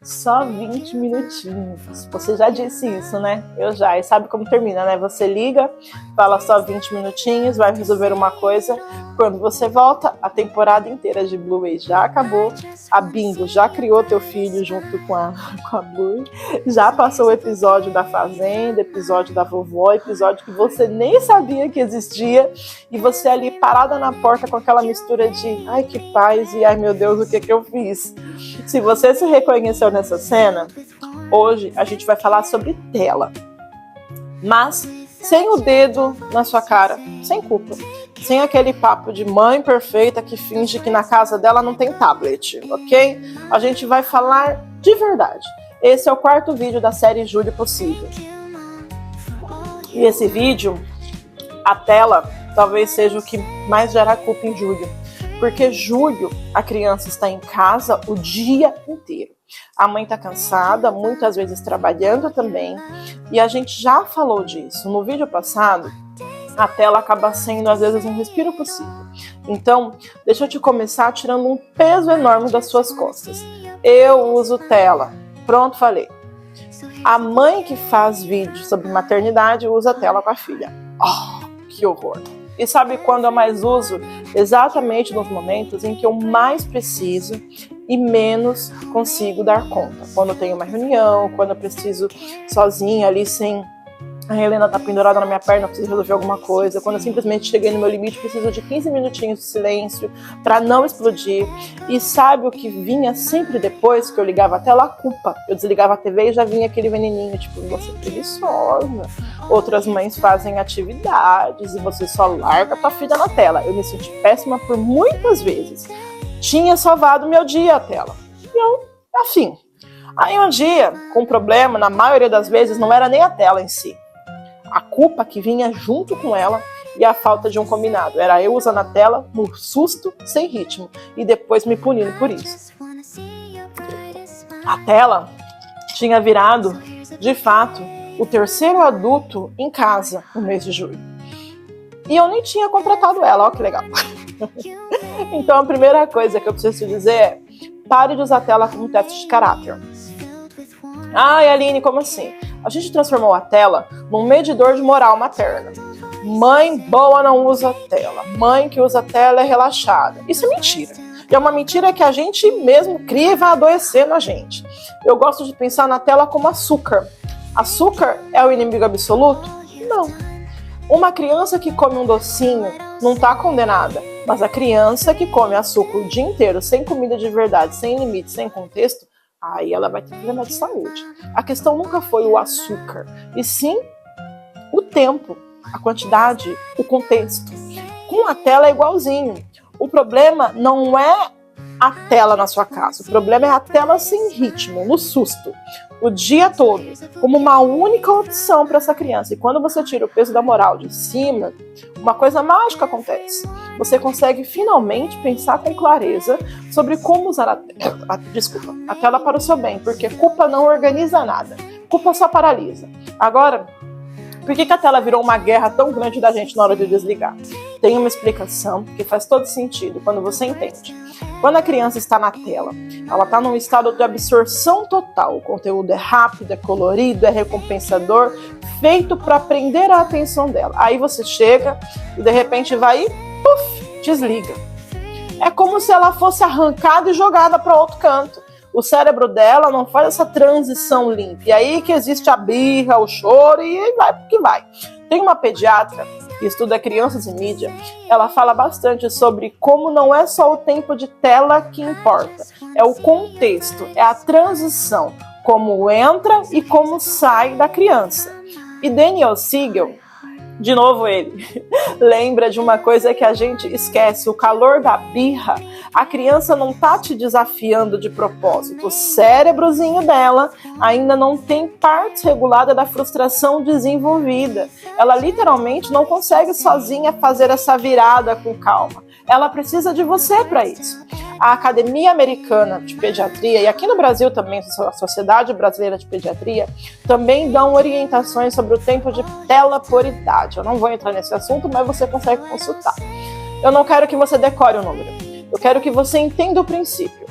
Só 20 minutinhos. Você já disse isso, né? Eu já. E sabe como termina, né? Você liga, fala só 20 minutinhos, vai resolver uma coisa. Quando você volta, a temporada inteira de Bluey já acabou. A Bingo já criou teu filho junto com a Bluey. Já passou o episódio da Fazenda, episódio da vovó, episódio que você nem sabia que existia. E você ali parada na porta com aquela mistura de ai, que paz e ai, meu Deus, o que eu fiz? Se você se reconheceu nessa cena, hoje a gente vai falar sobre tela. Mas sem o dedo na sua cara, sem culpa. Sem aquele papo de mãe perfeita que finge que na casa dela não tem tablet, ok? A gente vai falar de verdade. Esse é o 4º vídeo da série Júlio Possível. E esse vídeo, a tela, talvez seja o que mais gera culpa em Júlio. Porque Júlio, a criança está em casa o dia inteiro. A mãe está cansada, muitas vezes trabalhando também. E a gente já falou disso. No vídeo passado, a tela acaba sendo, às vezes, um respiro possível. Então, deixa eu te começar tirando um peso enorme das suas costas. Eu uso tela. Pronto, falei. A mãe que faz vídeo sobre maternidade usa tela com a filha. Oh, que horror! E sabe quando eu mais uso? Exatamente nos momentos em que eu mais preciso e menos consigo dar conta. Quando eu tenho uma reunião, quando eu preciso sozinha ali sem a Helena tá pendurada na minha perna, eu preciso resolver alguma coisa. Quando eu simplesmente cheguei no meu limite, preciso de 15 minutinhos de silêncio para não explodir. E sabe o que vinha sempre depois que eu ligava a tela? A culpa. Eu desligava a TV e já vinha aquele veneninho, tipo, você é preguiçosa. Outras mães fazem atividades e você só larga tua filha na tela. Eu me senti péssima por muitas vezes. Tinha salvado meu dia a tela. E eu, afim. Aí um dia, com problema, na maioria das vezes, não era nem a tela em si. A culpa que vinha junto com ela e a falta de um combinado. Era eu usando a tela no susto, sem ritmo, e depois me punindo por isso. A tela tinha virado, de fato, o 3º adulto em casa no mês de julho. E eu nem tinha contratado ela, ó que legal. Então a primeira coisa que eu preciso te dizer é: pare de usar a tela como teste de caráter. Ai, Aline, como assim? A gente transformou a tela num medidor de moral materna. Mãe boa não usa tela. Mãe que usa tela é relaxada. Isso é mentira. E é uma mentira que a gente mesmo cria e vai adoecendo a gente. Eu gosto de pensar na tela como açúcar. Açúcar é o inimigo absoluto? Não. Uma criança que come um docinho não está condenada. Mas a criança que come açúcar o dia inteiro, sem comida de verdade, sem limite, sem contexto, aí ela vai ter problema de saúde. A questão nunca foi o açúcar, e sim o tempo, a quantidade, o contexto. Com a tela é igualzinho. O problema não é a tela na sua casa, o problema é a tela sem ritmo, no susto, o dia todo, como uma única opção para essa criança. E quando você tira o peso da moral de cima, uma coisa mágica acontece. Você consegue finalmente pensar com clareza sobre como usar a tela para o seu bem, porque culpa não organiza nada, culpa só paralisa. Agora, por que a tela virou uma guerra tão grande da gente na hora de desligar? Tem uma explicação que faz todo sentido quando você entende. Quando a criança está na tela, ela está num estado de absorção total. O conteúdo é rápido, é colorido, é recompensador, feito para prender a atenção dela. Aí você chega e de repente vai e puf, desliga. É como se ela fosse arrancada e jogada para outro canto. O cérebro dela não faz essa transição limpa. E aí que existe a birra, o choro e vai porque vai. Tem uma pediatra que estuda crianças e mídia. Ela fala bastante sobre como não é só o tempo de tela que importa. É o contexto, é a transição. Como entra e como sai da criança. E Daniel Siegel, de novo ele, lembra de uma coisa que a gente esquece, o calor da birra. A criança não tá te desafiando de propósito. O cérebrozinho dela ainda não tem parte regulada da frustração desenvolvida. Ela literalmente não consegue sozinha fazer essa virada com calma. Ela precisa de você para isso. A Academia Americana de Pediatria, e aqui no Brasil também, a Sociedade Brasileira de Pediatria, também dão orientações sobre o tempo de tela por idade. Eu não vou entrar nesse assunto, mas você consegue consultar. Eu não quero que você decore o número. Eu quero que você entenda o princípio.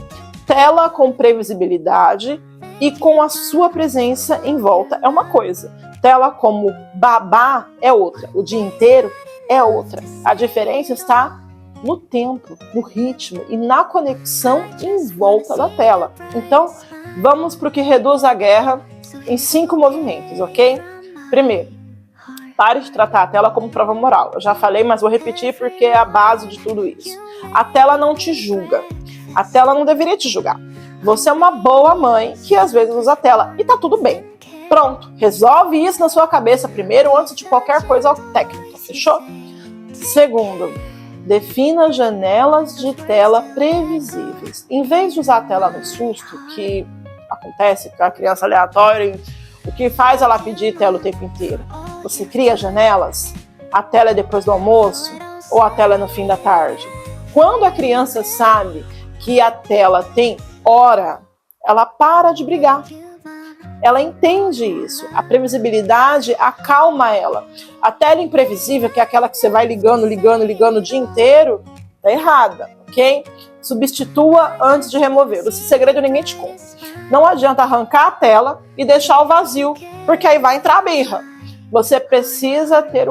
tela com previsibilidade e com a sua presença em volta é uma coisa. Tela como babá é outra. O dia inteiro é outra. A diferença está no tempo, no ritmo e na conexão em volta da tela. Então, vamos para o que reduz a guerra em 5 movimentos, ok? Primeiro, pare de tratar a tela como prova moral. Eu já falei, mas vou repetir porque é a base de tudo isso. A tela não te julga. A tela não deveria te julgar. Você é uma boa mãe que às vezes usa a tela e tá tudo bem. Pronto, resolve isso na sua cabeça primeiro antes de qualquer coisa técnica, fechou? Segundo, defina janelas de tela previsíveis. Em vez de usar a tela no susto, que acontece com a criança aleatória, o que faz ela pedir tela o tempo inteiro, você cria janelas. A tela é depois do almoço ou a tela é no fim da tarde. Quando a criança sabe que a tela tem hora, ela para de brigar. Ela entende isso. A previsibilidade acalma ela. A tela imprevisível, que é aquela que você vai ligando o dia inteiro, tá errada, ok? Substitua antes de remover. Esse segredo ninguém te conta. Não adianta arrancar a tela e deixar o vazio, porque aí vai entrar a birra. Você precisa ter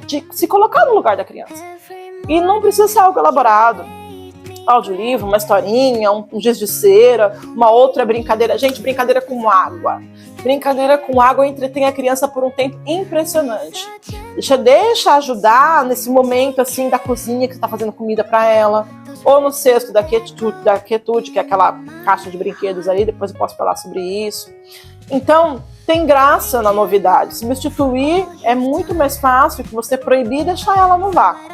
de se colocar no lugar da criança. E não precisa ser algo elaborado. Audiolivro, uma historinha, um giz de cera, uma outra brincadeira. Gente, brincadeira com água. Brincadeira com água entretém a criança por um tempo impressionante. Deixa ajudar nesse momento assim da cozinha que você está fazendo comida para ela. Ou no cesto da quietude, que é aquela caixa de brinquedos ali, depois eu posso falar sobre isso. Então, tem graça na novidade. Substituir é muito mais fácil que você proibir e deixar ela no vácuo.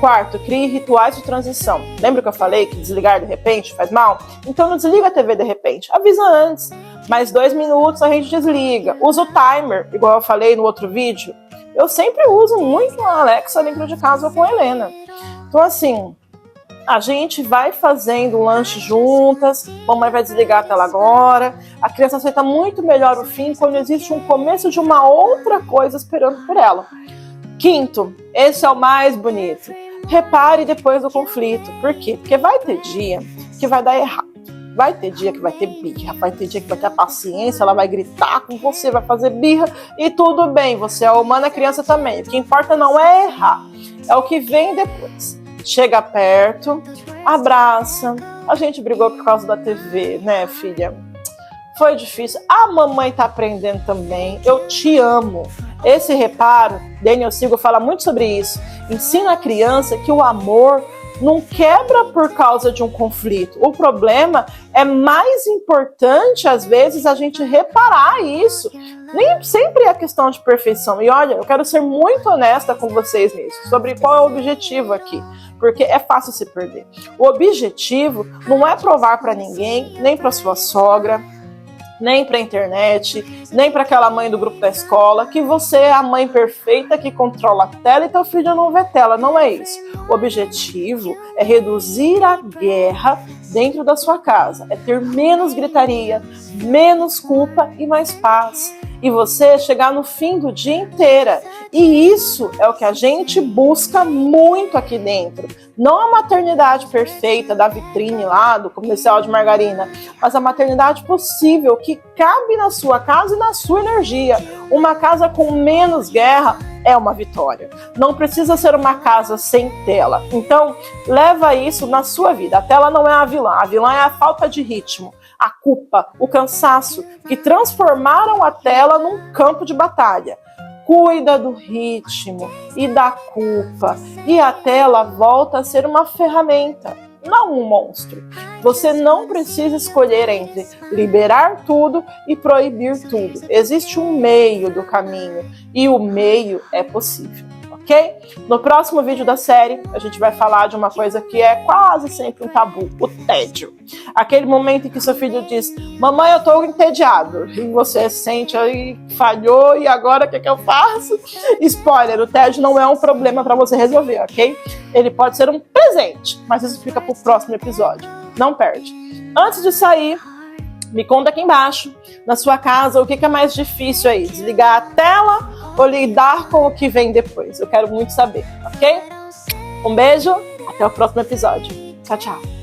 Quarto, crie rituais de transição. Lembra que eu falei que desligar de repente faz mal? Então não desliga a TV de repente. Avisa antes. Mais 2 minutos a gente desliga. Usa o timer, igual eu falei no outro vídeo. Eu sempre uso muito a Alexa dentro de casa com a Helena. Então assim, a gente vai fazendo um lanche juntas. Mamãe vai desligar a tela agora. A criança aceita muito melhor o fim quando existe um começo de uma outra coisa esperando por ela. Quinto, esse é o mais bonito. Repare depois do conflito. Por quê? Porque vai ter dia que vai dar errado. Vai ter dia que vai ter birra, vai ter dia que vai ter paciência, ela vai gritar com você, vai fazer birra e tudo bem, você é humana, criança também. O que importa não é errar, é o que vem depois. Chega perto, abraça. A gente brigou por causa da TV, né, filha? Foi difícil. A mamãe tá aprendendo também. Eu te amo. Esse reparo, Daniel Siegel fala muito sobre isso. Ensina a criança que o amor não quebra por causa de um conflito. O problema é mais importante, às vezes, a gente reparar isso. Nem sempre é questão de perfeição. E olha, eu quero ser muito honesta com vocês nisso, sobre qual é o objetivo aqui. Porque é fácil se perder. O objetivo não é provar para ninguém, nem para sua sogra, nem para a internet, nem para aquela mãe do grupo da escola, que você é a mãe perfeita que controla a tela e teu filho não vê tela. Não é isso. O objetivo é reduzir a guerra dentro da sua casa. É ter menos gritaria, menos culpa e mais paz. E você chegar no fim do dia inteira. E isso é o que a gente busca muito aqui dentro. Não a maternidade perfeita da vitrine lá, do comercial de margarina, mas a maternidade possível, que cabe na sua casa e na sua energia. Uma casa com menos guerra é uma vitória. Não precisa ser uma casa sem tela. Então, leva isso na sua vida. A tela não é a vilã é a falta de ritmo, a culpa, o cansaço, que transformaram a tela num campo de batalha. Cuida do ritmo e da culpa, e a tela volta a ser uma ferramenta, não um monstro. Você não precisa escolher entre liberar tudo e proibir tudo. Existe um meio do caminho, e o meio é possível, ok? No próximo vídeo da série, a gente vai falar de uma coisa que é quase sempre um tabu, o tédio. Aquele momento em que seu filho diz, mamãe, eu tô entediado, e você sente aí, falhou, e agora o que eu faço? Spoiler, o tédio não é um problema para você resolver, ok? Ele pode ser um presente, mas isso fica pro próximo episódio. Não perde. Antes de sair, me conta aqui embaixo, na sua casa, o que é mais difícil aí? Desligar a tela ou lidar com o que vem depois? Eu quero muito saber, ok? Um beijo, até o próximo episódio. Tchau, tchau.